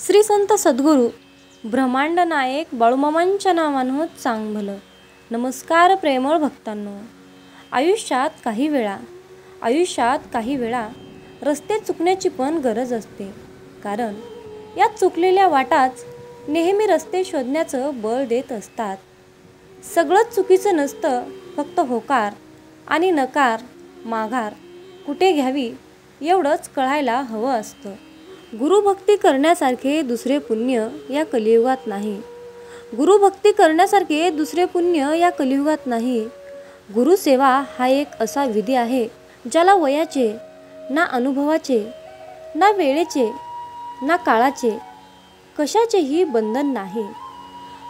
श्री संत सद्गुरू ब्रह्मांड नायक बाळूमामांच्या नावानं चांग भलं. नमस्कार प्रेमळ भक्तांनो. आयुष्यात काही वेळा रस्ते चुकण्याची पण गरज असते, कारण या चुकलेल्या वाटाच नेहमी रस्ते शोधण्याचं बळ देत असतात. सगळंच चुकीचं नसतं, फक्त होकार आणि नकार माघार कुठे घ्यावी एवढंच कळायला हवं असतं. गुरुभक्ती करण्यासारखे दुसरे पुण्य या कलियुगात नाही. गुरुसेवा हा एक असा विधी आहे ज्याला वयाचे, ना अनुभवाचे, ना वेळेचे, ना काळाचे, कशाचेही बंधन नाही.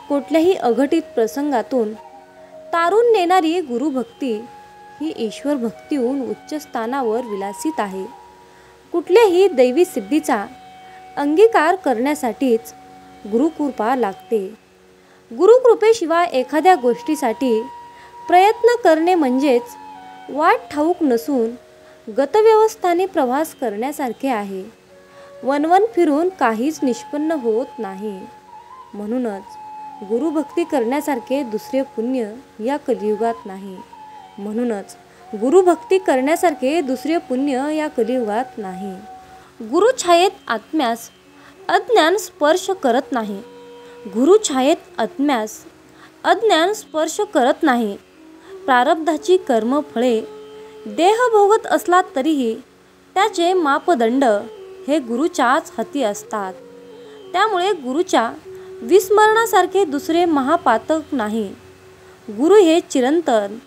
कुठल्याही अघटित प्रसंगातून तारून नेणारी गुरुभक्ती ही ईश्वर भक्तीहून उच्च स्थानावर विलासित आहे. कुठल्याही दैवी सिद्धीचा अंगीकार करण्यासाठीच गुरुकृपा लागते. गुरुकृपेशिवाय एखाद्या गोष्टीसाठी प्रयत्न करणे म्हणजेच वाट ठाऊक नसून गतव्यवस्थाने प्रवास करण्यासारखे आहे. वनवन फिरून काहीच निष्पन्न होत नाही. म्हणूनच गुरुभक्ती करण्यासारखे दुसरे पुण्य या कलियुगात नाही. गुरुछायेत आत्म्यास अज्ञान स्पर्श करत नाही. प्रारब्धाची कर्मफळे देह भोगत असला तरीही त्याचे मापदंड हे गुरुच्याच हाती असतात. त्यामुळे गुरुच्या विस्मरणासारखे दुसरे महापातक नाही. गुरु हे चिरंतन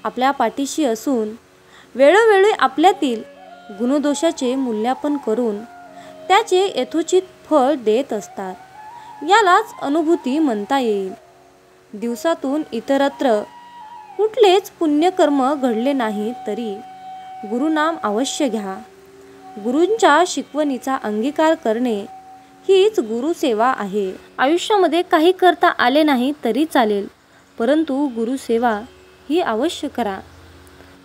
आपल्या पाठीशी असून वेळोवेळी आपल्यातील गुणदोषाचे मूल्यांकन करून त्याचे यथोचित फळ देत असतात. यालाच अनुभूती म्हणता येईल. दिवसातून इतरत्र कुठलेच पुण्यकर्म घडले नाही तरी गुरुनाम अवश्य घ्या. गुरूंच्या शिकवणीचा अंगीकार करणे हीच गुरुसेवा आहे. आयुष्यामध्ये काही करता आले नाही तरी चालेल, परंतु गुरुसेवा ही अवश्य करा.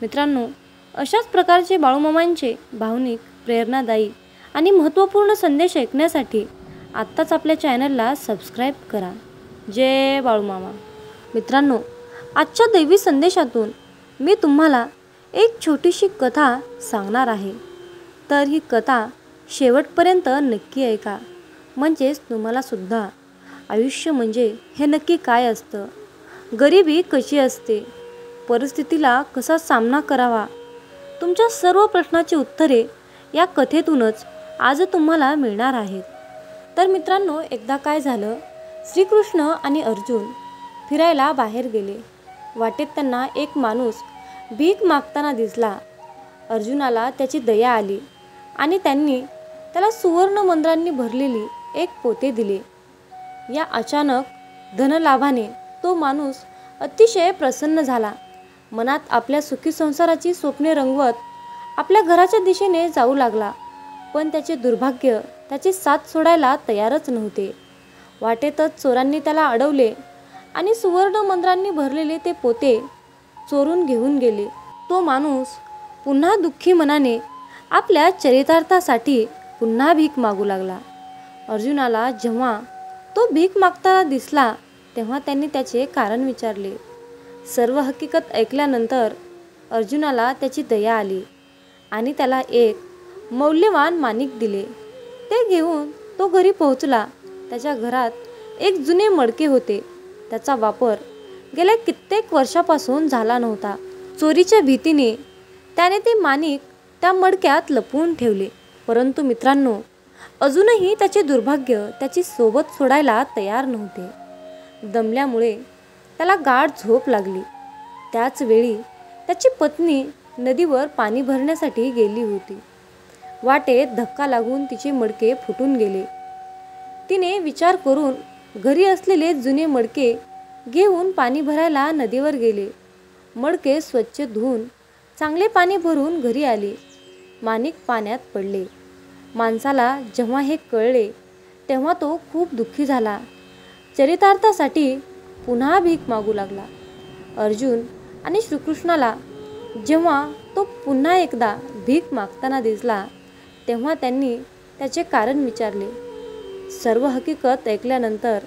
मित्रांनो, अशाच प्रकारचे बाळूमामांचे भावनिक, प्रेरणादायी आणि महत्त्वपूर्ण संदेश ऐकण्यासाठी आत्ताच आपल्या चॅनलला सबस्क्राईब करा. जय बाळूमामा. मित्रांनो, आजच्या दैवी संदेशातून मी तुम्हाला एक छोटीशी कथा सांगणार आहे. तर ही कथा शेवटपर्यंत नक्की ऐका, म्हणजेच तुम्हाला सुद्धा आयुष्य म्हणजे हे नक्की काय असतं, गरिबी कशी असते, परिस्थितीला कसा सामना करावा, तुमच्या सर्व प्रश्नाची उत्तरे या कथेतूनच आज तुम्हाला मिळणार आहेत. तर मित्रांनो, एकदा काय झालं, श्रीकृष्ण आणि अर्जुन फिरायला बाहेर गेले. वाटेत त्यांना एक माणूस भीक मागताना दिसला. अर्जुनाला त्याची दया आली आणि त्यांनी त्याला सुवर्ण मंत्रांनी भरलेली एक पोते दिले. या अचानक धनलाभाने तो माणूस अतिशय प्रसन्न झाला. मनात आपल्या सुखी संसाराची स्वप्ने रंगवत आपल्या घराच्या दिशेने जाऊ लागला. पण त्याचे दुर्भाग्य त्याची साथ सोडायला तयारच नव्हते. वाटेतच चोरांनी त्याला अडवले आणि सुवर्ण मंत्रांनी भरलेले ते पोते चोरून घेऊन गेले. तो माणूस पुन्हा दुःखी मनाने आपल्या चरितार्थासाठी पुन्हा भीक मागू लागला. अर्जुनाला जेव्हा तो भीक मागताना दिसला तेव्हा त्यांनी त्याचे कारण विचारले. सर्व हकीकत ऐकल्यानंतर अर्जुनाला त्याची दया आली आणि त्याला एक मौल्यवान माणिक दिले. ते घेऊन तो घरी पोहोचला. त्याच्या घरात एक जुने मडके होते. त्याचा वापर गेल्या कित्येक वर्षापासून झाला नव्हता. चोरीच्या भीतीने त्याने ते माणिक त्या मडक्यात लपवून ठेवले. परंतु मित्रांनो, अजूनही त्याचे दुर्भाग्य त्याची सोबत सोडायला तयार नव्हते. दमल्यामुळे त्याला गाढ झोप लागली. त्याच वेळी त्याची पत्नी नदीवर पाणी भरण्यासाठी गेली होती. वाटेत धक्का लागून तिचे मडके फुटून गेले. तिने विचार करून घरी असलेले जुने मडके घेऊन पाणी भरायला नदीवर गेले. मडके स्वच्छ धुवून चांगले पाणी भरून घरी आले. माणिक पाण्यात पडले. माणसाला जेव्हा हे कळले तेव्हा तो खूप दुःखी झाला. चरितार्थासाठी पुन्हा भीक मागू लागला. अर्जुन आणि श्रीकृष्णाला जेव्हा तो पुन्हा एकदा भीक मागताना दिसला तेव्हा त्यांनी त्याचे कारण विचारले. सर्व हकीकत ऐकल्यानंतर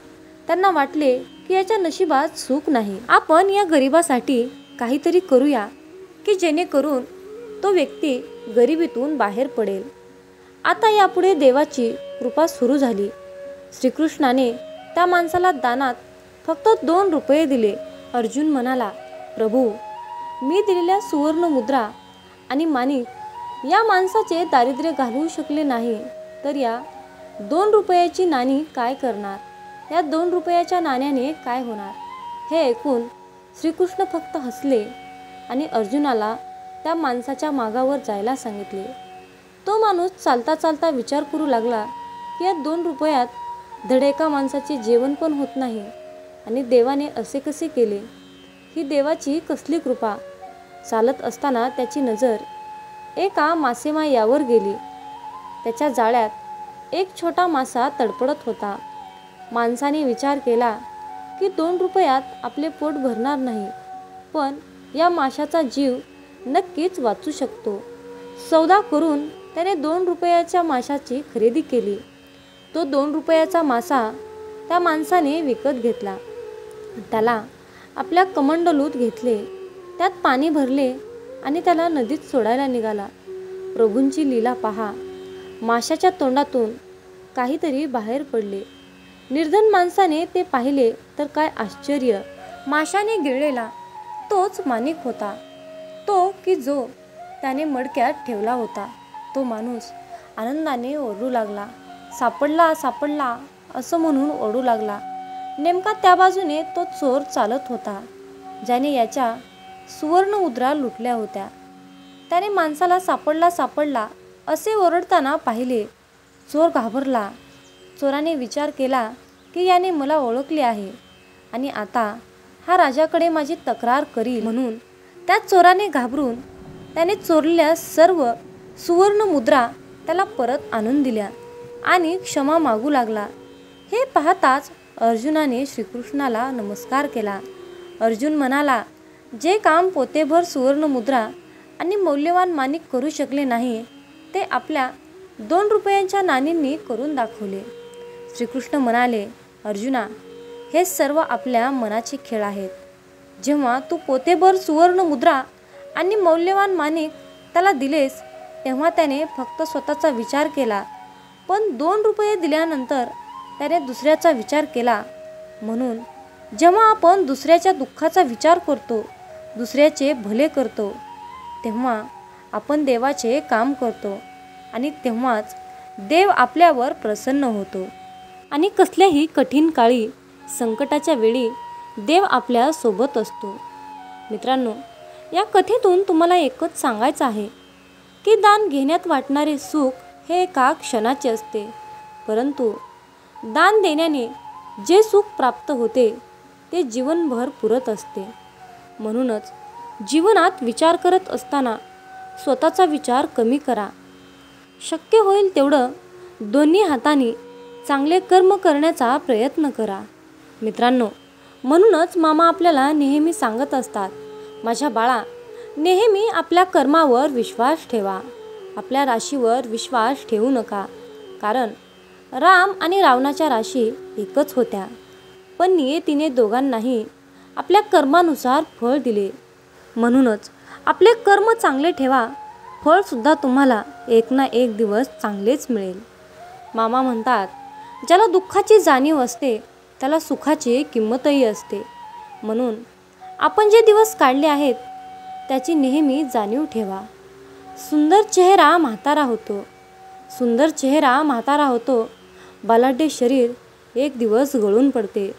त्यांना वाटले की याच्या नशिबात सुख नाही. आपण या गरिबासाठी काहीतरी करूया की जेणेकरून तो व्यक्ती गरिबीतून बाहेर पडेल. आता यापुढे देवाची कृपा सुरू झाली. श्रीकृष्णाने त्या माणसाला दानात फक्त 2 रुपये दिले. अर्जुन म्हणाला, प्रभू, मी दिलेल्या सुवर्ण मुद्रा आणि माणिक या माणसाचे दारिद्र्य घालवू शकले नाही, तर या 2 रुपयाची नाणी काय करणार? या 2 रुपयाच्या नाण्याने काय होणार? हे ऐकून श्रीकृष्ण फक्त हसले आणि अर्जुनाला त्या माणसाच्या मागावर जायला सांगितले. तो माणूस चालता चालता विचार करू लागला की या 2 रुपयात धड एका माणसाचे जेवण पण होत नाही आणि देवाने असे कसे केले? ही देवाची कसली कृपा? चालत असताना त्याची नजर एका मासेमायावर गेली. त्याच्या जाळ्यात एक छोटा मासा तडफडत होता. माणसाने विचार केला की 2 रुपयात आपले पोट भरणार नाही, पण या माशाचा जीव नक्कीच वाचू शकतो. सौदा करून त्याने 2 रुपयाच्या माशाची खरेदी केली. तो 2 रुपयाचा मासा त्या माणसाने विकत घेतला. त्याला आपल्या कमंडलूत घेतले, त्यात पाणी भरले आणि त्याला नदीत सोडायला निघाला. प्रभूंची लीला पहा. माशाच्या तोंडातून काहीतरी बाहेर पडले. निर्धन माणसाने ते पाहिले तर काय आश्चर्य! माशाने गिळलेला तोच माणिक होता, तो की जो त्याने मडक्यात ठेवला होता. तो माणूस आनंदाने ओरडू लागला, सापडला, सापडला असं म्हणून ओरडू लागला. नेमका त्या बाजूने तो चोर चालत होता, ज्याने याच्या सुवर्ण मुद्रा लुटल्या होत्या. त्याने माणसाला सापडला, सापडला असे ओरडताना पाहिले. चोर घाबरला. चोराने विचार केला की याने मला ओळखले आहे आणि आता हा राजाकडे माझी तक्रार करील. म्हणून त्या चोराने घाबरून त्याने चोरलेल्या सर्व सुवर्ण मुद्रा त्याला परत आणून दिल्या आणि क्षमा मागू लागला. हे पाहताच अर्जुनाने श्रीकृष्णाला नमस्कार केला. अर्जुन म्हणाला, जे काम पोतेभर सुवर्ण मुद्रा आणि मौल्यवान माणिक करू शकले नाही, ते आपल्या 2 रुपयांच्या नाणींनी करून दाखवले. श्रीकृष्ण म्हणाले, अर्जुना, हे सर्व आपल्या मनाचे खेळ आहेत. जेव्हा तू पोतेभर सुवर्ण मुद्रा आणि मौल्यवान माणिक त्याला दिलेस, तेव्हा त्याने फक्त स्वतःचा विचार केला, पण 2 रुपये दिल्यानंतर त्याने दुसऱ्याचा विचार केला. म्हणून जेव्हा आपण दुसऱ्याच्या दुःखाचा विचार करतो, दुसऱ्याचे भले करतो, तेव्हा आपण देवाचे काम करतो आणि तेव्हाच देव आपल्यावर प्रसन्न होतो. आणि कसल्याही कठीण काळी, संकटाच्या वेळी देव आपल्या सोबत असतो. मित्रांनो, या कथेतून तुम्हाला एकच सांगायचं आहे की दान घेण्यात वाटणारे सुख हे एका क्षणाचे असते, परंतु दान देण्याने जे सुख प्राप्त होते ते जीवनभर पुरत असते. म्हणूनच जीवनात विचार करत असताना स्वतःचा विचार कमी करा. शक्य होईल तेवढं दोन्ही हातांनी चांगले कर्म करण्याचा प्रयत्न करा. मित्रांनो, म्हणूनच मामा आपल्याला नेहमी सांगत असतात, माझ्या बाळा, नेहमी आपल्या कर्मावर विश्वास ठेवा, आपल्या राशीवर विश्वास ठेवू नका. कारण राम आणि रावणाच्या राशी एकच होत्या, पण नियतीने दोघांनाही आपल्या कर्मानुसार फळ दिले. म्हणूनच आपले कर्म चांगले ठेवा, फळसुद्धा तुम्हाला एक ना एक दिवस चांगलेच मिळेल. मामा म्हणतात, ज्याला दुःखाची जाणीव असते त्याला सुखाची किंमतही असते. म्हणून आपण जे दिवस काढले आहेत त्याची नेहमी जाणीव ठेवा. सुंदर चेहरा म्हातारा होतो, सुंदर चेहरा म्हातारा होतो, बलाढ्य शरीर एक दिवस गळून पडते,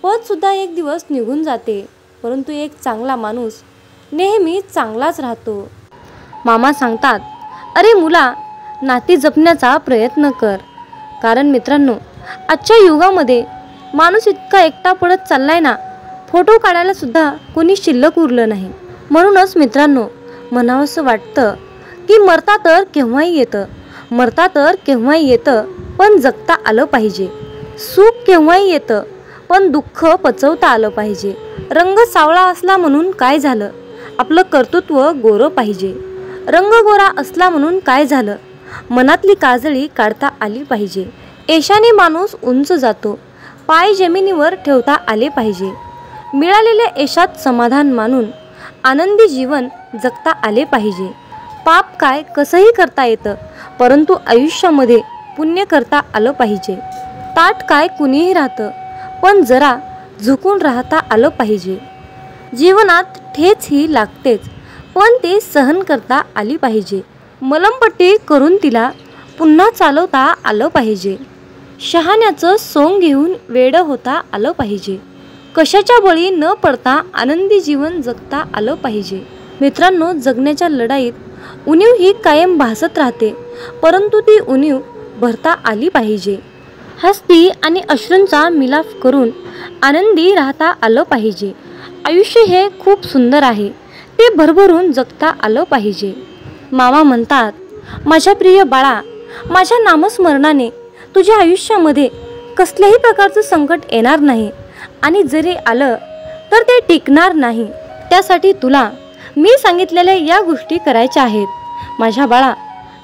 पदसुद्धा एक दिवस निघून जाते, परंतु एक चांगला माणूस नेहमी चांगलाच राहतो. मामा सांगतात, अरे मुला, नाती जपण्याचा प्रयत्न कर. कारण मित्रांनो, आजच्या युगामध्ये माणूस इतका एकटा पडत चाललाय ना, फोटो काढायला सुद्धा कोणी शिल्लक उरलं नाही. म्हणूनच मित्रांनो, म्हणावंसं वाटतं की मरता तर केव्हाही येतं, मरता तर केव्हाही येतं, पण जगता आलं पाहिजे. सुख केव्हाही येतं, पण दुःख पचवता आलं पाहिजे. रंग सावळा असला म्हणून काय झालं, आपलं कर्तृत्व गोरं पाहिजे. रंग गोरा असला म्हणून काय झालं, मनातली काजळी काढता आली पाहिजे. यशाने माणूस उंच जातो, पाय जमिनीवर ठेवता आले पाहिजे. मिळालेल्या यशात समाधान मानून आनंदी जीवन जगता आले पाहिजे. पाप काय कसंही करता येतं, परंतु आयुष्यामध्ये पुण्य करता आलं पाहिजे. ताठ काय कुणीही राहतं, पण जरा झुकून राहता आलं पाहिजे. जीवनात ठेच ही लागतेच, पण ते सहन करता आली पाहिजे. मलमपट्टी करून तिला पुन्हा चालवता आलं पाहिजे. शहाण्याचं सोंग घेऊन वेडं होता आलं पाहिजे. कशाच्या बळी न पडता आनंदी जीवन जगता आलं पाहिजे. मित्रांनो, जगण्याच्या लढाईत उणीव ही कायम भासत राहते, परंतु ती उणीव भरता आली पाहिजे. हस्ती आणि अश्रूंचा मिलाफ करून आनंदी राहता आलं पाहिजे. आयुष्य हे खूप सुंदर आहे, ते भरभरून जगता आलं पाहिजे. मामा म्हणतात, माझ्या प्रिय बाळा, माझ्या नामस्मरणाने तुझ्या आयुष्यामध्ये कसल्याही प्रकारचं संकट येणार नाही आणि जरी आलं तर ते टिकणार नाही. त्यासाठी तुला मी सांगितलेल्या या गोष्टी करायच्या आहेत. माझ्या बाळा,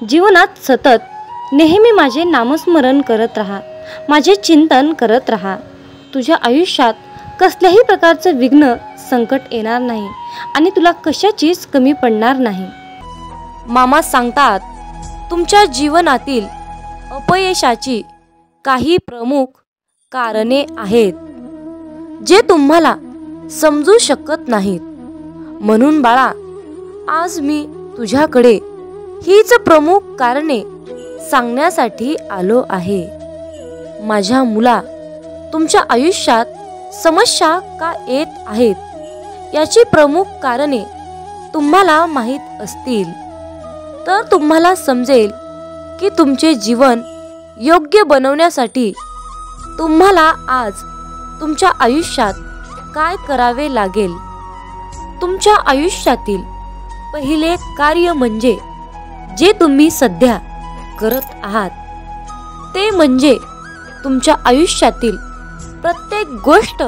जीवनात सतत नेहमी माझे नामस्मरण करत राहा, माझे चिंतन करत राहा. तुझ्या आयुष्यात कसल्याही प्रकारचं विघ्न संकट येणार नाही आणि तुला कशाचीच कमी पडणार नाही. मामा सांगतात, तुमच्या जीवनातील अपयशाची काही प्रमुख कारणे आहेत जे तुम्हाला समजू शकत नाहीत. म्हणून बाळा, आज मी तुझ्याकडे हीच प्रमुख कारणे सांगण्यासाठी आलो आहे. माझ्या मुला, तुमच्या आयुष्यात समस्या का येत आहेत याची प्रमुख कारणे तुम्हाला माहीत असतील तर तुम्हाला समजेल की तुमचे जीवन योग्य बनवण्यासाठी तुम्हाला आज तुमच्या आयुष्यात काय करावे लागेल. तुमच्या आयुष्यातील पहिले कार्य म्हणजे जे तुम्ही सध्या करत आहात ते म्हणजे तुमच्या आयुष्यातील प्रत्येक गोष्ट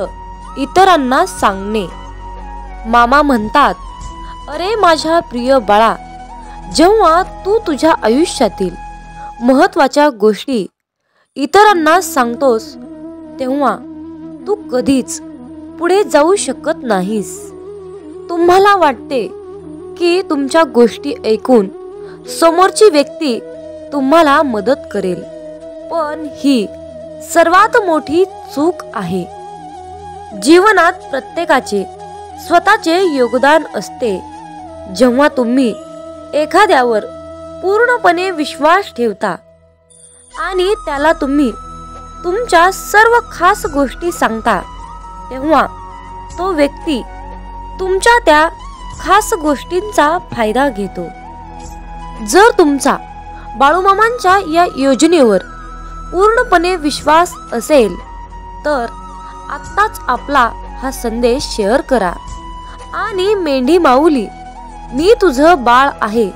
इतरांना सांगणे. मामा म्हणतात, अरे माझ्या प्रिय बाळा, जेव्हा तू तुझ्या आयुष्यातील महत्त्वाच्या गोष्टी इतरांना सांगतोस तेव्हा तू कधीच पुढे जाऊ शकत नाहीस. तुम्हाला वाटते की तुमच्या गोष्टी ऐकून समोरची व्यक्ती तुम्हाला मदत करेल, पण ही सर्वात मोठी चूक आहे. जीवनात प्रत्येकाचे स्वतःचे योगदान असते. जेव्हा तुम्ही एखाद्यावर पूर्णपणे विश्वास ठेवता आणि त्याला तुम्ही तुमच्या सर्व खास गोष्टी सांगता, तेव्हा तो व्यक्ती तुमच्या त्या खास गोष्टींचा फायदा घेतो. जर तुमचा बाळूमामांच्या या योजनेवर पूर्णपणे विश्वास असेल तर आत्ताच आपला हा संदेश शेअर करा आणि मेंढी माऊली, मी तुझं बाळ आहे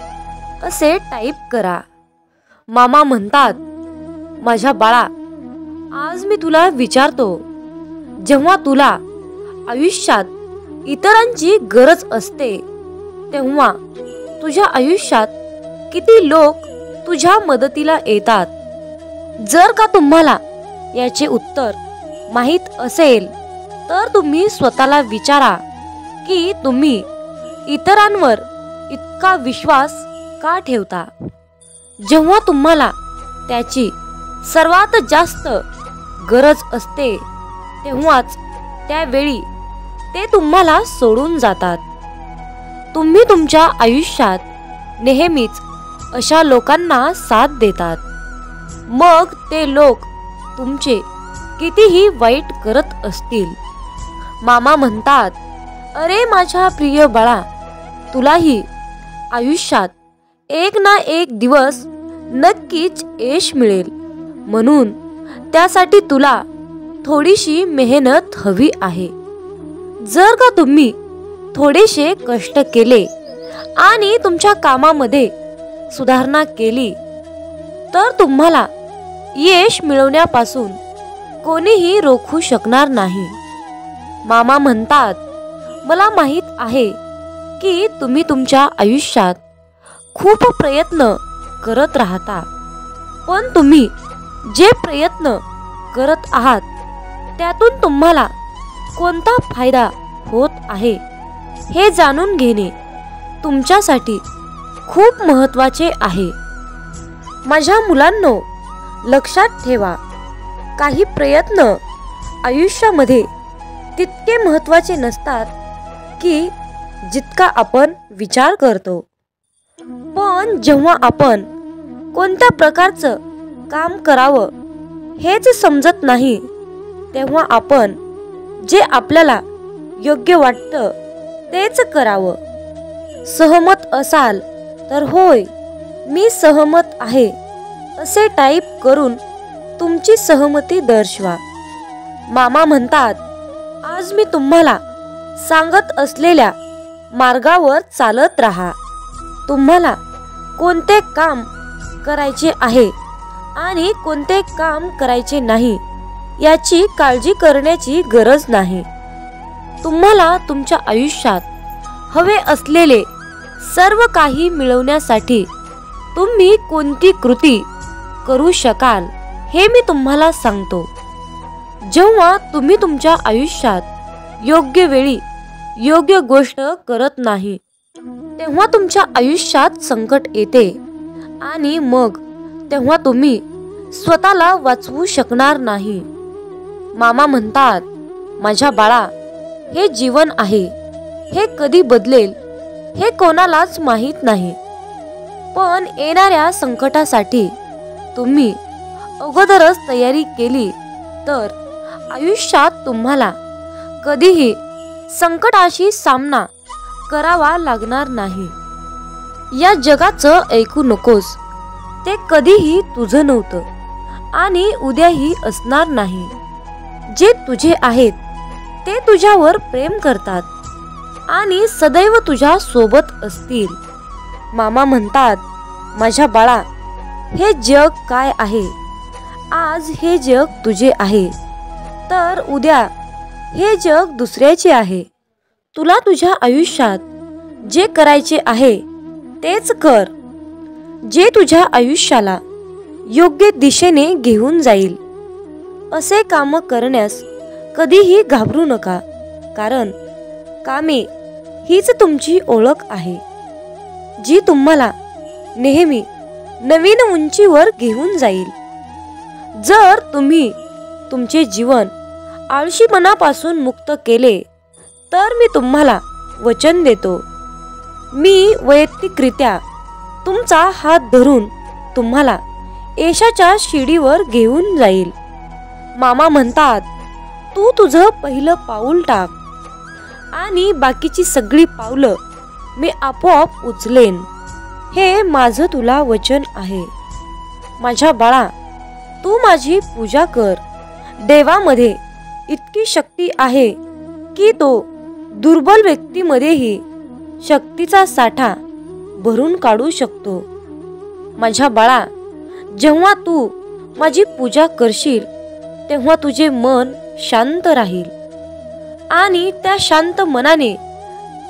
असे टाईप करा. मामा म्हणतात, माझ्या बाळा, आज मी तुला विचारतो, जेव्हा तुला आयुष्यात इतरांची गरज असते तेव्हा तुझ्या आयुष्यात किती लोक तुझ्या मदतीला येतात? जर का तुम्हाला याचे उत्तर माहीत असेल तर तुम्ही स्वतःला विचारा की तुम्ही इतरांवर इतका विश्वास का ठेवता? जेव्हा तुम्हाला त्याची सर्वात जास्त गरज असते तेव्हाच त्यावेळी ते तुम्हाला सोडून जातात. तुम्ही तुमच्या आयुष्यात नेहमीच अशा लोकांना साथ देतात, मग ते लोक तुमचे कितीही वाईट करत असतील. मामा म्हणतात, अरे माझ्या प्रिय बाळा, तुलाही आयुष्यात एक ना एक दिवस नक्कीच यश मिळेल. म्हणून त्यासाठी तुला थोडीशी मेहनत हवी आहे. जर का तुम्ही थोडेसे कष्ट केले आणि तुमच्या कामामध्ये सुधारणा केली तर तुम्हाला यश मिळवण्यापासून कोणीही रोखू शकणार नाही. मामा म्हणतात, मला माहीत आहे की तुम्ही तुमच्या आयुष्यात खूप प्रयत्न करत राहता, पण तुम्ही जे प्रयत्न करत आहात त्यातून तुम्हाला कोणता फायदा होत आहे हे जाणून घेणे तुमच्यासाठी खूप महत्त्वाचे आहे. माझ्या मुलांनो, लक्षात ठेवा, काही प्रयत्न आयुष्यामध्ये तितके महत्त्वाचे नसतात की जितका आपण विचार करतो. पण जेव्हा आपण कोणत्या प्रकारचं काम करावं हेच समजत नाही तेव्हा आपण जे आपल्याला योग्य वाटतं तेच करावं. सहमत असाल तर होय मी सहमत आहे असे टाईप करून तुमची सहमती दर्शवा. मामा म्हणतात, आज मी तुम्हाला सांगत असलेल्या मार्गावर चालत राहा. तुम्हाला कोणते काम करायचे आहे आणि कोणते काम करायचे नाही याची काळजी करण्याची गरज नाही. तुम्हाला तुमच्या आयुष्यात हवे असलेले सर्व काही मिळवण्यासाठी तुम्ही कोणती कृती करू शकाल हे मी तुम्हाला सांगतो. जेव्हा तुम्ही तुमच्या आयुष्यात योग्य वेळी योग्य गोष्ट करत नाही तेव्हा तुमच्या आयुष्यात संकट येते आणि मग तेव्हा तुम्ही स्वतःला वाचवू शकणार नाही. मामा म्हणतात, माझ्या बाळा, हे जीवन आहे. हे कधी बदलेल हे कोणालाच माहीत नाही. पण येणाऱ्या संकटासाठी तुम्ही अगोदरच तयारी केली तर आयुष्यात तुम्हाला कधीही संकटाशी सामना करावा लागणार नाही. या जगाचं ऐकू नकोस. ते कधीही तुझं नव्हतं आणि उद्याही असणार नाही. जे तुझे आहेत ते तुझ्यावर प्रेम करतात आणि सदैव तुझ्या सोबत असतील. मामा म्हणतात, माझ्या बाळा, हे जग काय आहे? आज हे जग तुझे आहे तर उद्या हे जग दुसऱ्याचे आहे. तुला तुझ्या आयुष्यात जे करायचे आहे तेच कर, जे तुझ्या आयुष्याला योग्य दिशेने घेऊन जाईल. असे काम करण्यास कधीही घाबरू नका, कारण कामे हीच तुमची ओळख आहे जी तुम्हाला नेहमी नवीन उंचीवर घेऊन जाईल. जर तुम्ही तुमचे जीवन आळशीपणापासून मुक्त केले तर मी तुम्हाला वचन देतो, मी वैयक्तिकरित्या तुमचा हात धरून तुम्हाला यशाच्या शिडीवर घेऊन जाईल. मामा म्हणतात, तू तुझं पहिलं पाऊल टाक आणि बाकीची सगळी पावलं मी आपोआप उचलेन. हे माझं तुला वचन आहे. माझ्या बाळा, तू माझी पूजा कर. देवामध्ये इतकी शक्ती आहे की तो दुर्बल व्यक्तीमध्येही शक्तीचा साठा भरून काढू शकतो. माझ्या बाळा, जेव्हा तू माझी पूजा करशील तेव्हा तुझे मन शांत राहील आणि त्या शांत मनाने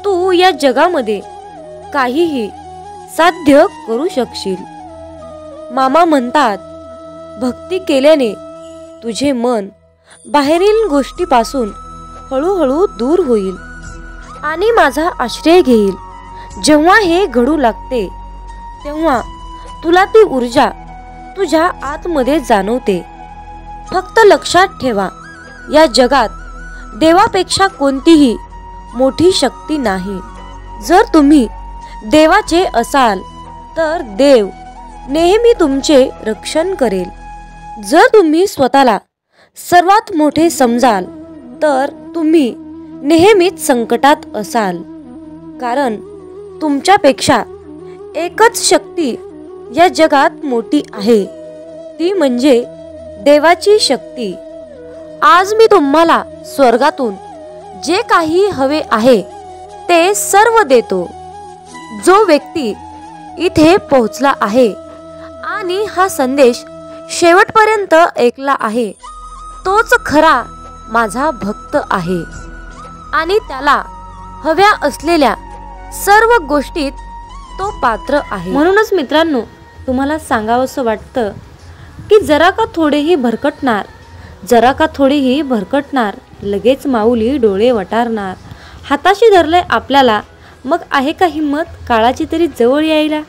तू या जगामध्ये काहीही साध्य करू शकशील. मामा म्हणतात, भक्ती केल्याने तुझे मन बाहेरील गोष्टीपासून हळूहळू दूर होईल आणि माझा आश्रय घेईल. जेव्हा हे घडू लागते तेव्हा तुला ती ऊर्जा तुझ्या आतमध्ये जाणवते. फक्त लक्षात ठेवा, या जगात देवापेक्षा कोणतीही मोठी शक्ती नाही. जर तुम्ही देवाचे असाल तर देव नेहमी तुमचे रक्षण करेल. जर तुम्ही स्वतःला सर्वात मोठे समजाल तर तुम्ही नेहमीच संकटात असाल, कारण तुमच्यापेक्षा एकच शक्ती या जगात मोठी आहे, ती म्हणजे देवाची शक्ती. आज मी तुम्हाला स्वर्गातून जे काही हवे आहे ते सर्व देतो. जो व्यक्ती इथे पोहोचला आहे आणि हा संदेश शेवटपर्यंत ऐकला आहे तोच खरा माझा भक्त आहे आणि त्याला हव्या असलेल्या सर्व गोष्टीत तो पात्र आहे. म्हणूनच मित्रांनो, तुम्हाला सांगावंसं वाटतं की जरा का थोडेही भरकटणार, जरा का थोडीही भरकटणार, लगेच माऊली डोळे वटारणार. हाताशी धरले आपल्याला, मग आहे का हिंमत काळाची तरी जवळ यायला.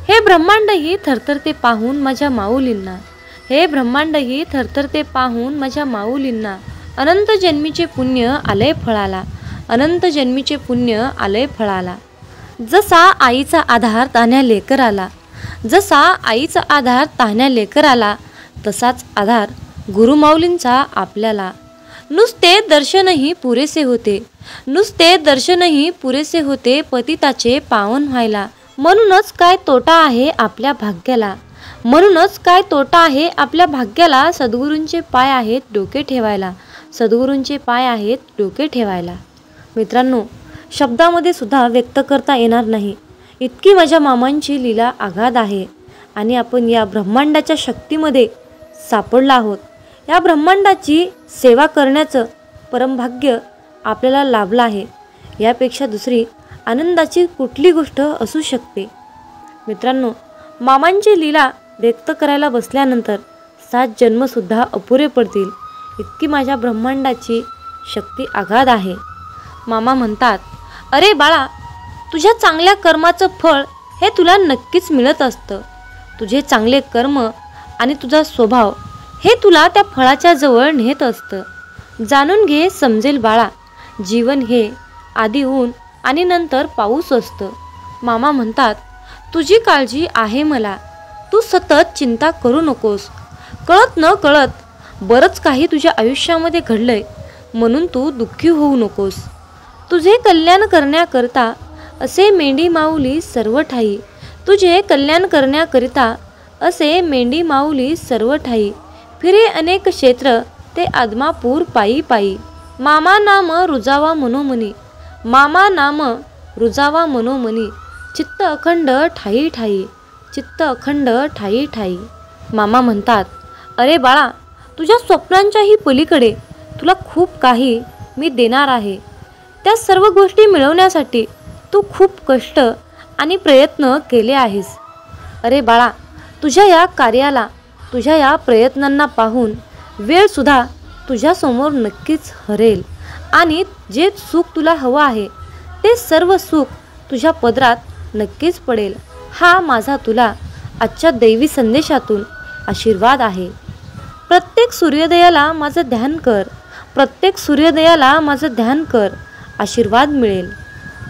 हे ब्रह्मांडही थरथरते पाहून माझ्या माऊलींना, हे ब्रह्मांडही थरथरते पाहून माझ्या माऊलींना. अनंत जन्मीचे पुण्य आलंय फळाला, अनंत जन्मीचे पुण्य आलंय फळाला. जसा आईचा आधार तान्ह्या लेकराला, जसा आईचा आधार तान्ह्या लेकराला, तसाच आधार गुरुमाऊलींचा आपल्याला. नुसते दर्शनही पुरेसे होते, नुसते दर्शनही पुरेसे होते पतिताचे पावन व्हायला. म्हणूनच काय तोटा आहे आपल्या भाग्याला, म्हणूनच काय तोटा आहे आपल्या भाग्याला. सद्गुरूंचे पाय आहेत डोके ठेवायला, सद्गुरूंचे पाय आहेत डोके ठेवायला. मित्रांनो, शब्दामध्ये सुद्धा व्यक्त करता येणार नाही इतकी माझ्या मामांची लीला आगाध आहे. आणि आपण या ब्रह्मांडाच्या शक्तीमध्ये सापडला आहोत. या ब्रह्मांडाची सेवा करण्याचं परमभाग्य आपल्याला लाभलं आहे. यापेक्षा दुसरी आनंदाची कुठली गोष्ट असू शकते. मित्रांनो, मामांची लीला व्यक्त करायला बसल्यानंतर 7 जन्मसुद्धा अपुरे पडतील इतकी माझ्या ब्रह्मांडाची शक्ती आगाध आहे. मामा म्हणतात, अरे बाळा, तुझ्या चांगल्या कर्माचं फळ हे तुला नक्कीच मिळत असतं. तुझे चांगले कर्म आणि तुझा स्वभाव हे तुला त्या फळाच्या जवळ नेत असतं. जाणून घे, समजेल बाळा, जीवन हे आधी ऊन आणि नंतर पाऊस असतं. मामा म्हणतात, तुझी काळजी आहे मला, तू सतत चिंता करू नकोस. कळत न कळत बरंच काही तुझ्या आयुष्यामध्ये घडलंय, म्हणून तू दुःखी होऊ नकोस. तुझे कल्याण करण्याकरिता असे मेंढी माऊली सर्व ठाई, तुझे कल्याण करण्याकरिता असे मेंढी माऊली सर्व ठाई. फिरे अनेक क्षेत्र ते आदमापूर पायी पायी. मामा नाम रुजावा मनोमनी, मामा नाम रुजावा मनोमनी. चित्त अखंड ठाई ठाई, चित्त अखंड ठाई ठाई. मामा म्हणतात, अरे बाळा, तुझ्या स्वप्नांच्याही पलीकडे तुला खूप काही मी देणार आहे. त्या सर्व गोष्टी मिळवण्यासाठी तू खूप कष्ट आणि प्रयत्न केले आहेस. अरे बाळा, तुझ्या या कार्याला, तुझ्या या प्रयत्नांना पाहून वेळसुद्धा तुझ्यासमोर नक्कीच हरेल आणि जे सुख तुला हवं आहे ते सर्व सुख तुझ्या पदरात नक्कीच पडेल. हा माझा तुला आजच्या दैवी संदेशातून आशीर्वाद आहे. प्रत्येक सूर्योदयाला माझं ध्यान कर, प्रत्येक सूर्योदयाला माझं ध्यान कर, आशीर्वाद मिळेल.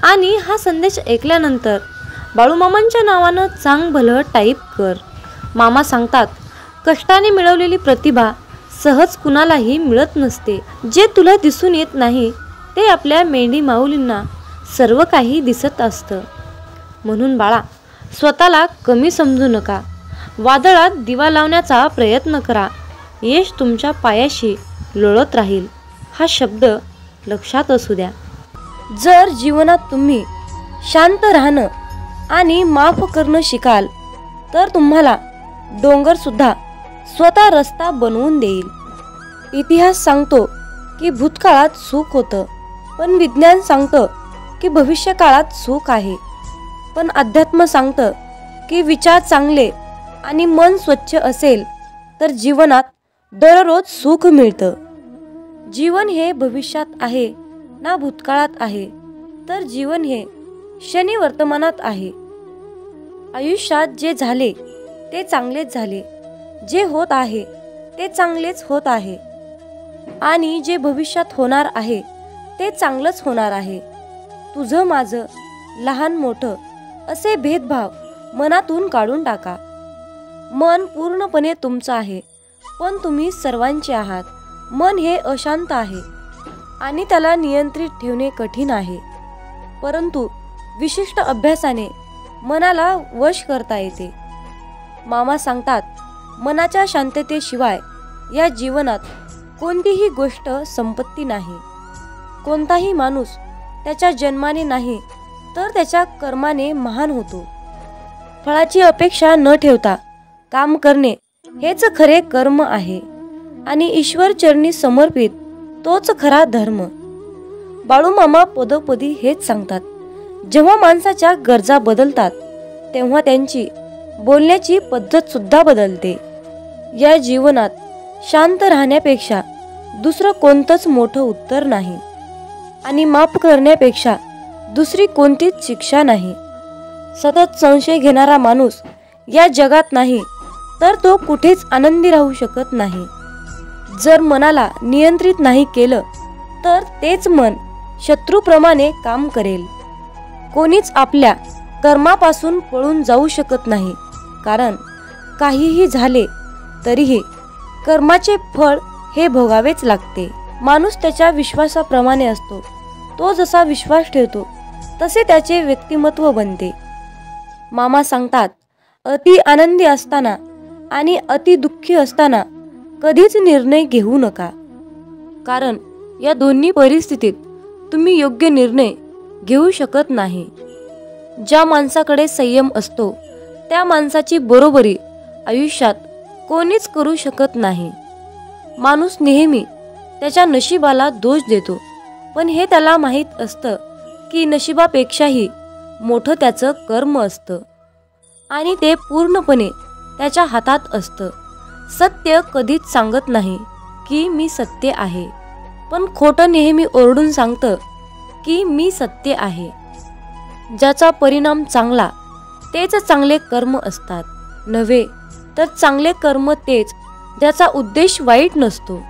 आणि हा संदेश ऐकल्यानंतर बाळूमामांच्या नावानं चांग भलं टाईप कर. मामा सांगतात, कष्टाने मिळवलेली प्रतिभा सहज कुणालाही मिळत नसते. जे तुला दिसून येत नाही ते आपल्या मेंढी माऊलींना सर्व काही दिसत असतं. म्हणून बाळा, स्वतःला कमी समजू नका. वादळात दिवा लावण्याचा प्रयत्न करा, यश तुमच्या पायाशी लोळत राहील. हा शब्द लक्षात असू द्या. जर जीवनात तुम्ही शांत राहणं आणि माफ करणं शिकाल तर तुम्हाला डोंगरसुद्धा स्वतः रस्ता बनवून देईल. इतिहास सांगतो की भूतकाळात सुख होतं, पण विज्ञान सांगतं की भविष्यकाळात सुख आहे. पण अध्यात्म सांगतं की विचार चांगले आणि मन स्वच्छ असेल तर जीवनात दररोज सुख मिळतं. जीवन हे भविष्यात आहे ना भूतकाळात आहे, तर जीवन हे क्षणी वर्तमानात आहे. आयुष्यात जे झाले ते चांगलेच झाले, जे होत आहे ते चांगलेच होत आहे आणि जे भविष्यात होणार आहे ते चांगलंच होणार आहे. तुझं माझं, लहान मोठं असे भेदभाव मनातून काढून टाका. मन पूर्णपणे तुमचं आहे, पण तुम्ही सर्वांचे आहात. मन हे अशांत आहे आणि त्याला नियंत्रित ठेवणे कठीण आहे, परंतु विशिष्ट अभ्यासाने मनाला वश करता येते. मामा सांगतात, मनाच्या शांततेशिवाय या जीवनात कोणतीही गोष्ट संपत्ती नाही. कोणताही माणूस त्याच्या जन्माने नाही तर त्याच्या कर्माने महान होतो. फळाची अपेक्षा न ठेवता काम करणे हेच खरे कर्म आहे आणि ईश्वर चरणी समर्पित तोच खरा धर्म. बाळूमामा पदोपदी हेच सांगतात. जेव्हा माणसाच्या गरजा बदलतात तेव्हा त्यांची बोलण्याची पद्धत सुद्धा बदलते. या जीवनात शांत राहण्यापेक्षा दुसरं कोणतंच मोठं उत्तर नाही आणि माफ करण्यापेक्षा दुसरी कोणतीच शिक्षा नाही. सतत संशय घेणारा माणूस या जगात नाही तर तो कुठेच आनंदी राहू शकत नाही. जर मनाला नियंत्रित नाही केलं तर तेच मन शत्रूप्रमाणे काम करेल. कोणीच आपल्या कर्मापासून पळून जाऊ शकत नाही, कारण काहीही झाले तरीही कर्माचे फळ हे भोगावेच लागते. माणूस त्याच्या विश्वासाप्रमाणे असतो. तो जसा विश्वास ठेवतो तसे त्याचे व्यक्तिमत्व बनते. मामा सांगतात, अति आनंदी असताना आणि अति दुःखी असताना कधीच निर्णय घेऊ नका, कारण या दोन्ही परिस्थितीत तुम्ही योग्य निर्णय घेऊ शकत नाही. ज्या माणसाकडे संयम असतो त्या माणसाची बरोबरी आयुष्यात कोणीच करू शकत नाही. माणूस नेहमी त्याच्या नशिबाला दोष देतो, पण हे त्याला माहीत असतं की नशिबापेक्षाही मोठं त्याचं कर्म असतं आणि ते पूर्णपणे त्याच्या हातात असतं. सत्य कधीच सांगत नाही की मी सत्य आहे, पण खोटं नेहमी ओरडून सांगतं की मी सत्य आहे. ज्याचा परिणाम चांगला तेच चांगले कर्म असतात, नव्हे तर चांगले कर्म तेच ज्याचा उद्देश वाईट नसतो.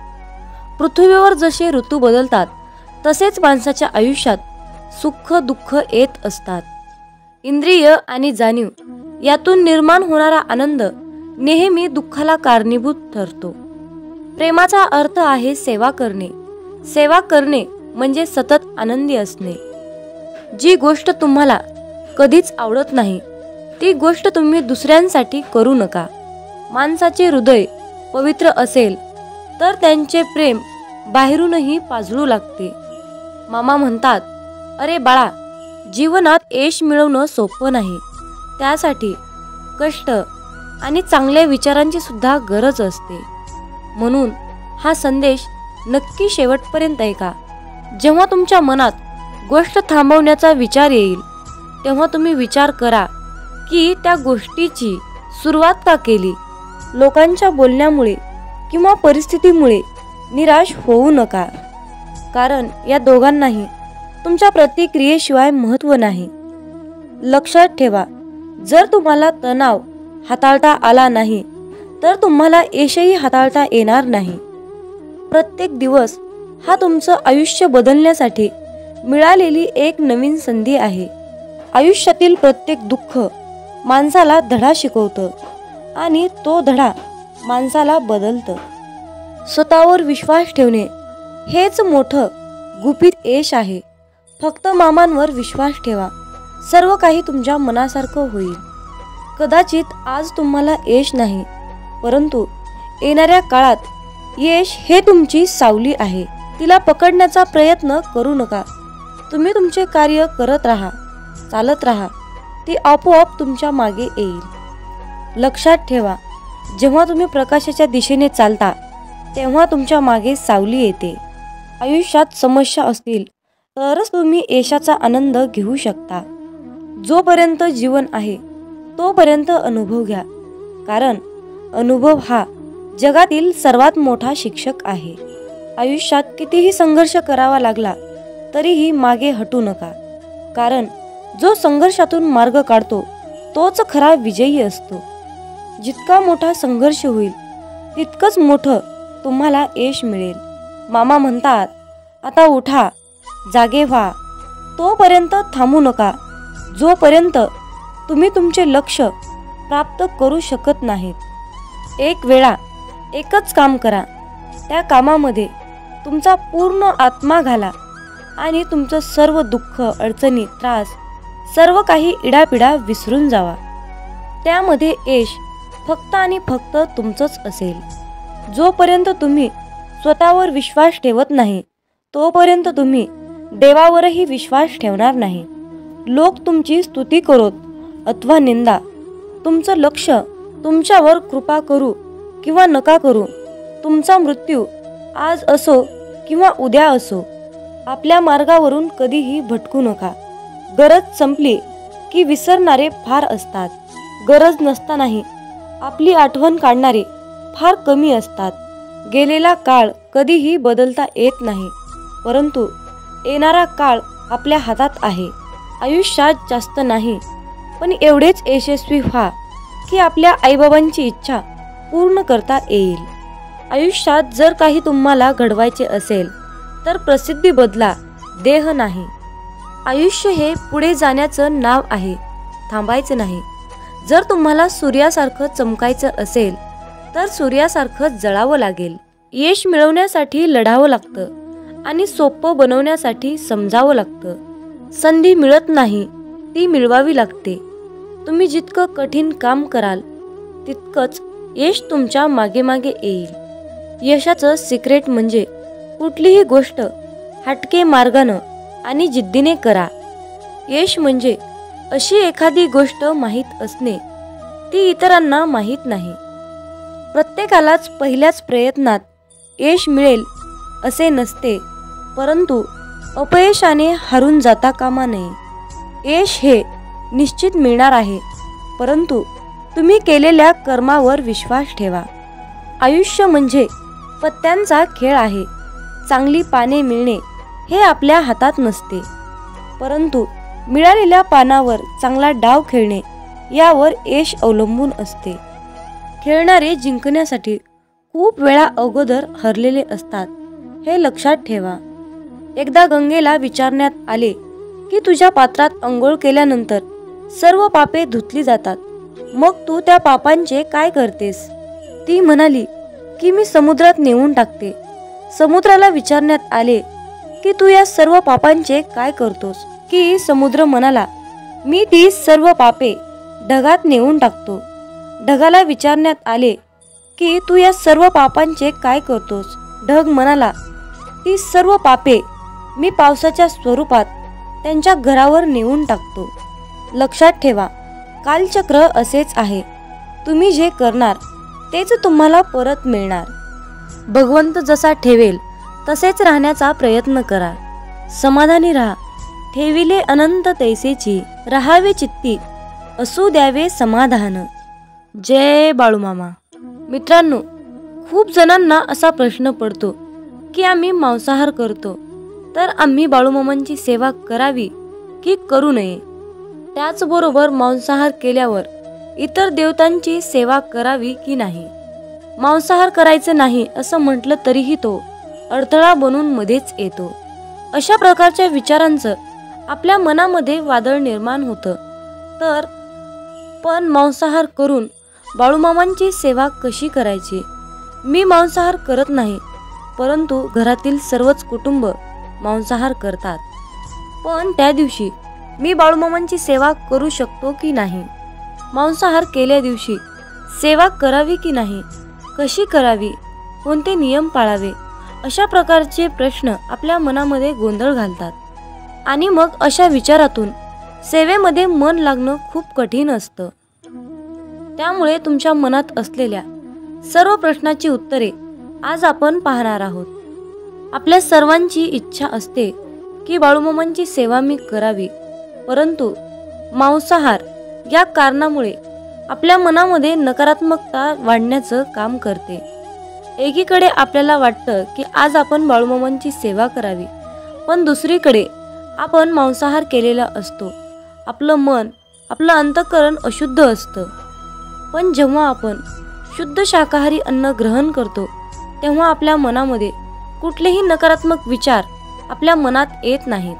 पृथ्वीवर जसे ऋतू बदलतात तसेच माणसाच्या आयुष्यात सुख दुःख येत असतात. इंद्रिय आणि जाणीव यातून निर्माण होणारा आनंद नेहमी दुःखाला कारणीभूत ठरतो. प्रेमाचा अर्थ आहे सेवा करणे. सेवा करणे म्हणजे सतत आनंदी असणे. जी गोष्ट तुम्हाला कधीच आवडत नाही ती गोष्ट तुम्ही दुसऱ्यांसाठी करू नका. माणसाचे हृदय पवित्र असेल तर त्यांचे प्रेम बाहेरूनही पाजळू लागते. मामा म्हणतात, अरे बाळा, जीवनात यश मिळवणं सोपं नाही. त्यासाठी कष्ट आणि चांगल्या विचारांची सुद्धा गरज असते. म्हणून हा संदेश नक्की शेवटपर्यंत ऐका. जेव्हा तुमच्या मनात गोष्ट थांबवण्याचा विचार येईल तेव्हा तुम्ही विचार करा की त्या गोष्टीची सुरुवात का केली. लोकांच्या बोलण्यामुळे किंवा परिस्थितीमुळे निराश होऊ नका, कारण या दोघांनाही तुमच्या प्रतिक्रियेशिवाय महत्त्व नाही. लक्षात ठेवा, जर तुम्हाला तणाव हाताळता आला नाही तर तुम्हाला यशही हाताळता येणार नाही. प्रत्येक दिवस हा तुमचं आयुष्य बदलण्यासाठी मिळालेली एक नवीन संधी आहे. आयुष्यातील प्रत्येक दुःख माणसाला धडा शिकवतं आणि तो धडा माणसाला बदलतं. स्वतःवर विश्वास ठेवणे हेच मोठं गुपित यश आहे. फक्त मामांवर विश्वास ठेवा, सर्व काही तुमच्या मनासारखं होईल. कदाचित आज तुम्हाला यश नाही, परंतु येणाऱ्या काळात यश हे तुमची सावली आहे. तिला पकडण्याचा प्रयत्न करू नका. तुम्ही तुमचे कार्य करत राहा, चालत राहा, ती आपोआप तुमच्या मागे येईल. लक्षात ठेवा, जेव्हा तुम्ही प्रकाशाच्या दिशेने चालता तेव्हा तुमच्या मागे सावली येते. आयुष्यात समस्या असतील तरच तुम्ही यशाचा आनंद घेऊ शकता. जोपर्यंत जीवन आहे तोपर्यंत अनुभव घ्या, कारण अनुभव हा जगातील सर्वात मोठा शिक्षक आहे. आयुष्यात कितीही संघर्ष करावा लागला तरीही मागे हटू नका, कारण जो संघर्षातून मार्ग काढतो तोच खरा विजयी असतो. जितका मोठा संघर्ष होईल तितकंच मोठं तुम्हाला यश मिळेल. मामा म्हणतात, आता उठा, जागे व्हा. तोपर्यंत थांबू नका जोपर्यंत तुम्ही तुमचे लक्ष्य प्राप्त करू शकत नाहीत. एक वेळा एकच काम करा, त्या कामामध्ये तुमचा पूर्ण आत्मा घाला आणि तुमचं सर्व दुःख, अडचणी, त्रास, सर्व काही इडापिडा विसरून जावा. त्यामध्ये यश फक्त आणि फक्त तुमचंच असेल. जोपर्यंत तुम्ही स्वतःवर विश्वास ठेवत नाही तोपर्यंत तुम्ही देवावरही विश्वास ठेवणार नाही. लोक तुमची स्तुती करोत अथवा निंदा, तुमचं लक्ष तुमच्यावर कृपा करू किंवा नका करू, तुमचा मृत्यू आज असो किंवा उद्या असो, आपल्या मार्गावरून कधीही भटकू नका. गरज संपली की विसरणारे फार असतात. गरज नसतानाही आपली आठवण काढणारे फार कमी असतात. गेलेला काळ कधीही बदलता येत नाही, परंतु येणारा काळ आपल्या हातात आहे. आयुष्यात जास्त नाही, पण एवढेच यशस्वी व्हा की आपल्या आईबाबांची इच्छा पूर्ण करता येईल. आयुष्यात जर काही तुम्हाला घडवायचे असेल तर प्रसिद्धी बदला, देह नाही. आयुष्य हे पुढे जाण्याचं नाव आहे, थांबायचं नाही. जर तुम्हाला सूर्यासारखं चमकायचं असेल तर सूर्यासारखं जळावं लागेल. यश मिळवण्यासाठी लढावं लागतं आणि सोपं बनवण्यासाठी समजावं लागतं. संधी मिळत नाही, ती मिळवावी लागते. तुम्ही जितकं कठीण काम कराल तितकंच यश तुमच्या मागे मागे येईल. यशाचं सिक्रेट म्हणजे कुठलीही गोष्ट हटके मार्गानं आणि जिद्दीने करा. यश म्हणजे अशी एखादी गोष्ट माहीत असणे, ती इतरांना माहीत नाही. प्रत्येकालाच पहिल्याच प्रयत्नात यश मिळेल असे नसते, परंतु अपयशाने हारून जाता कामा नये. यश हे निश्चित मिळणार आहे, परंतु तुम्ही केलेल्या कर्मावर विश्वास ठेवा. आयुष्य म्हणजे पत्त्यांचा खेळ आहे. चांगली पाने मिळणे हे आपल्या हातात नसते, परंतु मिळालेल्या पानावर चांगला डाव खेळणे यावर यश अवलंबून असते. खेळणारे जिंकण्यासाठी खूप वेळा अगोदर हरलेले असतात, हे लक्षात ठेवा. एकदा गंगेला विचारण्यात आले की तुझ्या पात्रात अंघोळ केल्यानंतर सर्व पापे धुतली जातात, मग तू त्या पापांचे काय करतेस? ती म्हणाली की मी समुद्रात नेऊन टाकते. समुद्राला विचारण्यात आले की तू या सर्व पापांचे काय करतोस? की समुद्र म्हणाला, मी ती सर्व पापे ढगात नेऊन टाकतो. ढगाला विचारण्यात आले की तू या सर्व पापांचे काय करतोस? ढग म्हणाला, ती सर्व पापे मी पावसाच्या स्वरूपात त्यांच्या घरावर नेऊन टाकतो. लक्षात ठेवा, कालचक्र असेच आहे. तुम्ही जे करणार तेच तुम्हाला परत मिळणार. भगवंत जसा ठेवेल तसेच राहण्याचा प्रयत्न करा. समाधानी राहा. ठेविले अनंत तैसेची, राहावे चित्ती असू द्यावे समाधान. जय बाळूमामा. मित्रांनो, खूप जणांना असा प्रश्न पडतो की आम्ही मांसाहार करतो, तर आम्ही बाळूमामांची सेवा करावी की करू नये? त्याचबरोबर मांसाहार केल्यावर इतर देवतांची सेवा करावी की नाही? मांसाहार करायचं नाही असं म्हटलं तरीही तो अडथळा बनून मध्येच येतो. अशा प्रकारच्या विचारांचं आपल्या मनामध्ये वादळ निर्माण होतं. तर पण मांसाहार करून बाळूमामांची सेवा कशी करायची? मी मांसाहार करत नाही, परंतु घरातील सर्वच कुटुंब मांसाहार करतात. पण त्या दिवशी मी बाळूमामांची सेवा करू शकतो की नाही? मांसाहार केल्या दिवशी सेवा करावी की नाही? कशी करावी? कोणते नियम पाळावे? अशा प्रकारचे प्रश्न आपल्या मनामध्ये गोंधळ घालतात आणि मग अशा विचारातून सेवेमध्ये मन लागणं खूप कठीण असतं. त्यामुळे तुमच्या मनात असलेल्या सर्व प्रश्नाची उत्तरे आज आपण पाहणार आहोत. आपल्या सर्वांची इच्छा असते की बाळूमामांची सेवा मी करावी, परंतु मांसाहार या कारणामुळे आपल्या मनामध्ये नकारात्मकता वाढण्याचं काम करते. एकीकडे आपल्याला वाटतं की आज आपण बाळूमामांची सेवा करावी, पण दुसरीकडे आपण मांसाहार केलेला असतो. आपलं मन, आपलं अंतःकरण अशुद्ध असतं. पण जेव्हा आपण शुद्ध शाकाहारी अन्न ग्रहण करतो तेव्हा आपल्या मनामध्ये कुठलेही नकारात्मक विचार आपल्या मनात येत नाहीत.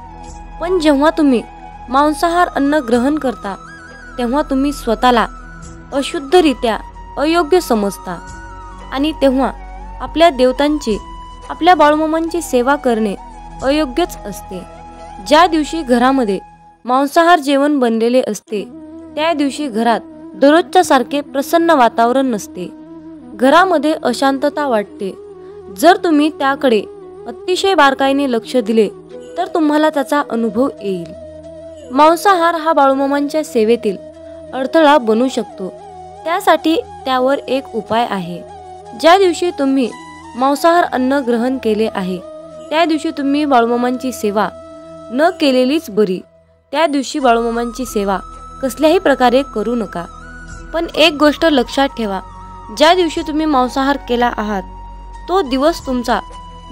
पण जेव्हा तुम्ही मांसाहार अन्न ग्रहण करता तेव्हा तुम्ही स्वतःला अशुद्धरित्या अयोग्य समजता आणि तेव्हा आपल्या देवतांची, आपल्या बाळूमामांची सेवा करणे अयोग्यच असते. ज्या दिवशी घरामध्ये मांसाहार जेवण बनलेले असते त्या दिवशी घरात दररोजच्या सारखे प्रसन्न वातावरण नसते. घरामध्ये अशांतता वाटते. जर तुम्ही त्याकडे अतिशय बारकाईने लक्ष दिले तर तुम्हाला त्याचा अनुभव येईल. मांसाहार हा बाळूमामांच्या सेवेतील अडथळा बनू शकतो. त्यासाठी त्यावर एक उपाय आहे. ज्या दिवशी तुम्ही मांसाहार अन्न ग्रहण केले आहे त्या दिवशी तुम्ही बाळूमामांची सेवा न केलेलीच बरी. त्या दिवशी बाळूमामांची सेवा कसल्याही प्रकारे करू नका. पण एक गोष्ट लक्षात ठेवा, ज्या दिवशी तुम्ही मांसाहार केला आहात तो दिवस तुमचा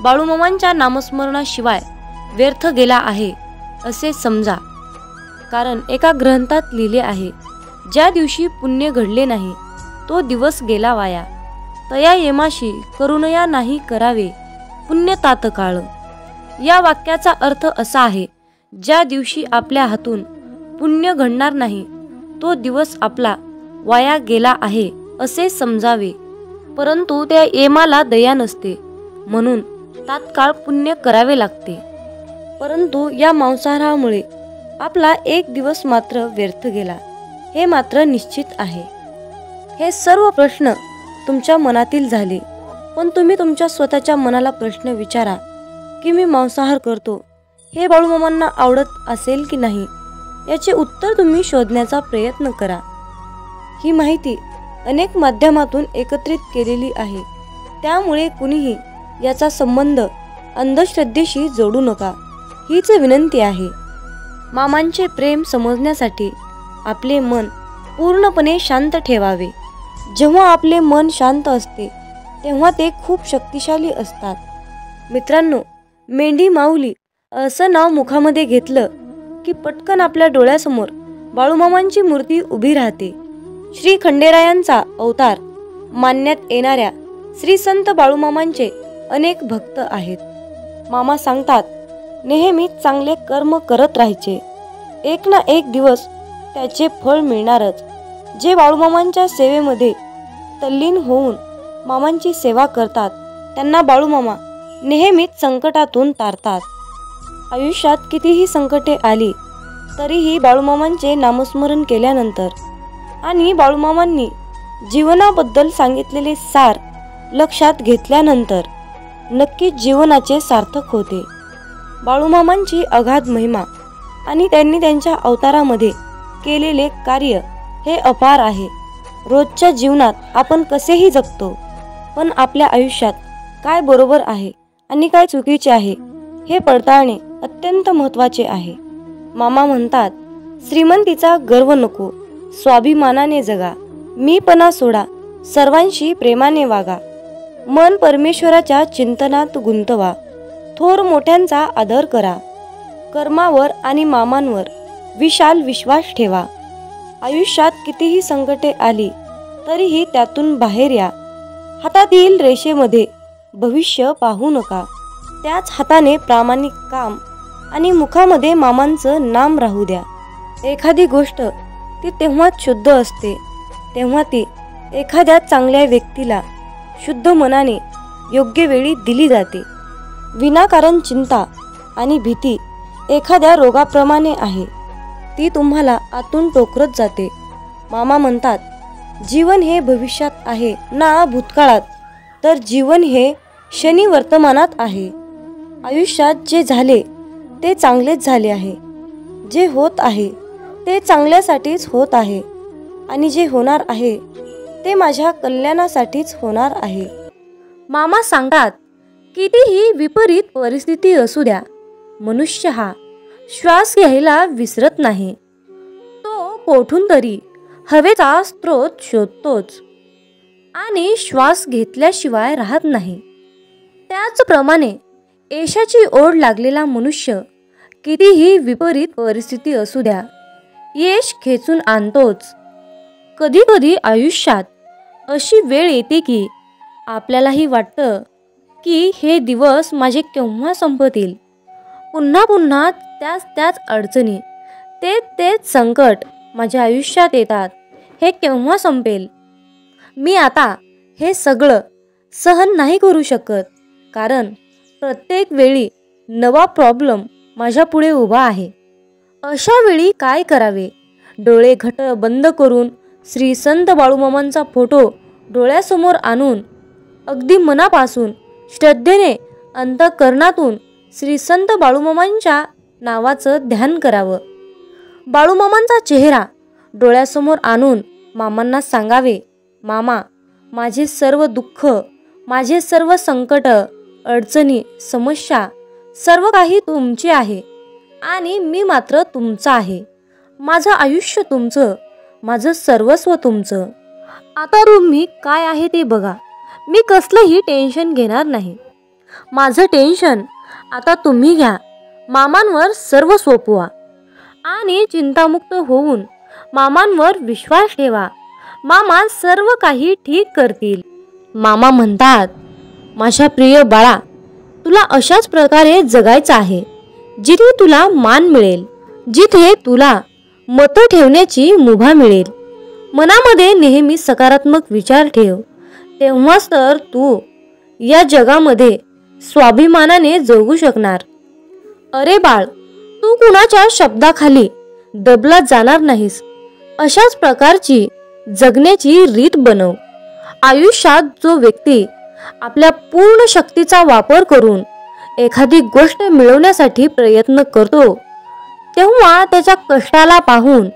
बाळूमामांच्या नामस्मरणाशिवाय व्यर्थ गेला आहे असे समजा. कारण एका ग्रंथात लिहिले आहे, ज्या दिवशी पुण्य घडले नाही तो दिवस गेला वाया. तया येमाशी करुणया नाही करावे पुण्य तात्काळ. या वाक्याचा अर्थ असा आहे, ज्या दिवशी आपल्या हातून पुण्य घडणार नाही तो दिवस आपला वाया गेला आहे असे समजावे. परंतु त्या येमाला दया नसते, म्हणून तात्काळ पुण्य करावे लागते. परंतु या मांसाहारामुळे आपला एक दिवस मात्र व्यर्थ गेला हे मात्र निश्चित आहे. हे सर्व प्रश्न तुमच्या मनातील झाले, पण तुम्ही तुमच्या स्वतःच्या मनाला प्रश्न विचारा की मी मांसाहार करतो हे बाळूमामांना आवडत असेल की नाही, याचे उत्तर तुम्ही शोधण्याचा प्रयत्न करा. ही माहिती अनेक माध्यमातून एकत्रित केलेली आहे, त्यामुळे कुणीही याचा संबंध अंधश्रद्धेशी जोडू नका हीच विनंती आहे. मामांचे प्रेम समजण्यासाठी आपले मन पूर्णपणे शांत ठेवावे. जेव्हा आपले मन शांत असते तेव्हा ते खूप शक्तिशाली असतात. मित्रांनो, मेंढी माऊली असं नाव मुखामध्ये घेतलं की पटकन आपल्या डोळ्यासमोर बाळूमामांची मूर्ती उभी राहते. श्री खंडेरायांचा अवतार मानण्यात येणाऱ्या श्री संत बाळूमामांचे अनेक भक्त आहेत. मामा सांगतात, नेहमीच चांगले कर्म करत राहायचे, एक ना एक दिवस त्याचे फळ मिळणारच. जे बाळूमामांच्या सेवेमध्ये तल्लीन होऊन मामांची सेवा करतात त्यांना बाळूमामा नेहमीच संकटातून तारतात. आयुष्यात कितीही संकटे आली तरीही बाळूमामांचे नामस्मरण केल्यानंतर आणि बाळूमामांनी जीवनाबद्दल सांगितलेले सार लक्षात घेतल्यानंतर नक्कीच जीवनाचे सार्थक होते. बाळूमामांची अगाध महिमा आणि त्यांनी त्यांच्या अवतारामध्ये केलेले कार्य हे अपार आहे. रोजच्या जीवनात आपण कसेही जगतो, पण आपल्या आयुष्यात काय बरोबर आहे आणि काय चुकीचे आहे हे पडताळणे अत्यंत महत्त्वाचे आहे. मामा म्हणतात, श्रीमंतीचा गर्व नको, स्वाभिमानाने जगा, मीपणा सोडा, सर्वांशी प्रेमाने वागा, मन परमेश्वराच्या चिंतनात गुंतवा, थोर मोठ्यांचा आदर करा, कर्मावर आणि मामांवर विशाल विश्वास ठेवा. आयुष्यात कितीही संकटे आली तरीही त्यातून बाहेर या. हातातील रेषेमध्ये भविष्य पाहू नका, त्याच हाताने प्रामाणिक काम आणि मुखामध्ये मामांचं नाम राहू द्या. एखादी गोष्ट ती तेव्हाच शुद्ध असते तेव्हा ती एखाद्या चांगल्या व्यक्तीला शुद्ध मनाने योग्य वेळी दिली जाते. विनाकारण चिंता आणि भीती एखाद्या रोगाप्रमाणे आहे, ती तुम्हाला आतून टोकरत जाते. मामा म्हणतात, जीवन हे भविष्यात आहे ना भूतकाळात, तर जीवन हे क्षणी वर्तमानात आहे. आयुष्यात जे झाले ते चांगलेच झाले आहे, जे होत आहे ते चांगल्यासाठीच होत आहे आणि जे होणार आहे ते माझ्या कल्याणासाठीच होणार आहे. मामा सांगतात, कितीही विपरीत परिस्थिती असू द्या, मनुष्य हा श्वास घ्यायला विसरत नाही. तो कोठून तरी हवेचा स्रोत शोधतोच आणि श्वास घेतल्याशिवाय राहत नाही. त्याचप्रमाणे यशाची ओढ लागलेला मनुष्य कितीही विपरीत परिस्थिती असू द्या, यश खेचून आणतोच. कधी कधी आयुष्यात अशी वेळ येते की आपल्यालाही वाटतं की हे दिवस माझे केव्हा संपतील. पुन्हा पुन्हा त्याच अडचणी, तेच संकट माझ्या आयुष्यात येतात. हे केव्हा संपेल? मी आता हे सगळं सहन नाही करू शकत, कारण प्रत्येक वेळी नवा प्रॉब्लेम माझ्या पुढे उभा आहे. अशा वेळी काय करावे? डोळे घट्ट बंद करून श्री संत बाळूमामांचा फोटो डोळ्यासमोर आणून अगदी मनापासून श्रद्धेने अंतःकरणातून श्री संत बाळूमामांच्या नावाचं ध्यान करावं. बाळूमामांचा चेहरा डोळ्यासमोर आणून मामांना सांगावे, मामा, माझे सर्व दुःख, माझे सर्व संकट, अडचणी, समस्या सर्व काही तुमचे आहे आणि मी मात्र तुमचा आहे. माझं आयुष्य तुमचं, माझं सर्वस्व तुमचं. आता तुम्ही काय आहे ते बघा. मी कसलंही टेन्शन घेणार नाही. माझं टेन्शन आता तुम्ही घ्या. मामांवर सर्व सोपवा आणि चिंतामुक्त होऊन मामांवर विश्वास ठेवा. मामा सर्व काही ठीक करतील. मामा म्हणतात, माझ्या प्रिय बाळा, तुला अशाच प्रकारे जगायचं आहे जिथे तुला मान मिळेल, जिथे तुला मतं ठेवण्याची मुभा मिळेल. मनामध्ये नेहमी सकारात्मक विचार ठेव. तेव्हाच तर तू या जगामध्ये स्वाभिमानाने जगू शकणार. अरे बाळ, तू कुणाच्या शब्दाखाली दबला जाणार नाहीस. अशाच प्रकारची जगण्याची रीत बनव. आयुष्यात जो व्यक्ती आपल्या पूर्ण शक्तीचा वापर करून एखादी गोष्ट मिळवण्यासाठी प्रयत्न करतो, तेव्हा त्याच्या कष्टाला पाहून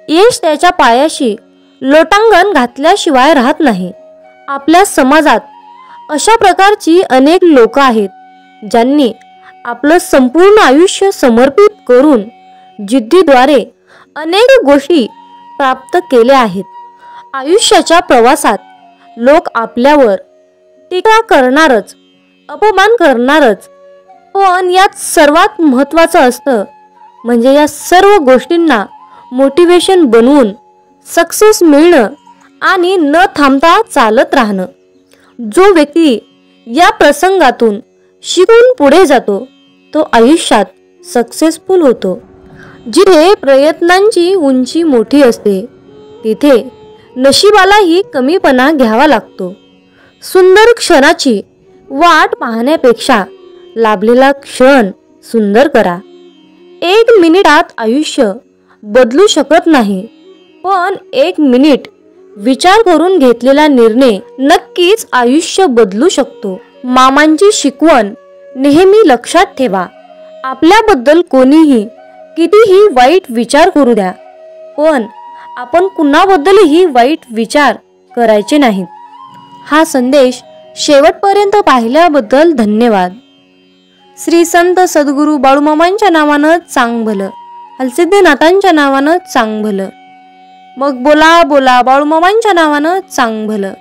यश त्याच्या पायाशी लोटांगण घातल्याशिवाय राहत नाही. आपल्या समाजात अशा प्रकारची अनेक लोक आहेत ज्यांनी आपलं संपूर्ण आयुष्य समर्पित करून जिद्दीद्वारे अनेक गोष्टी प्राप्त केल्या आहेत. आयुष्याच्या प्रवासात लोक आपल्यावर टीका करणारच, अपमान करणारच, पण यात सर्वात महत्त्वाचं असतं म्हणजे या सर्व गोष्टींना मोटिवेशन बनवून सक्सेस मिळणं आणि न थांबता चालत राहणं. जो व्यक्ती या प्रसंगातून शिकून पुढे जातो तो आयुष्यात सक्सेसफुल होतो. जिथे प्रयत्नांची उंची मोठी असते तिथे नशिबालाही कमीपणा घ्यावा लागतो. सुंदर क्षणाची वाट पाहण्यापेक्षा लाभलेला क्षण सुंदर करा. 1 मिनिटात आयुष्य बदलू शकत नाही, पण 1 मिनिट विचार करून घेतलेला निर्णय नक्कीच आयुष्य बदलू शकतो. मामांची शिकवण नेहमी लक्षात ठेवा. आपल्याबद्दल कोणीही कितीही वाईट विचार करू द्या, पण आपण कुणाबद्दलही वाईट विचार करायचे नाहीत. हा संदेश शेवटपर्यंत पाहिल्याबद्दल धन्यवाद. श्री संत सद्गुरू बाळूमामांच्या नावानं चांग भलं, हलसिद्धनाथांच्या नावानं चांग भलं. मग बोला बोला बाळूमामांच्या नावानं चांग भलं.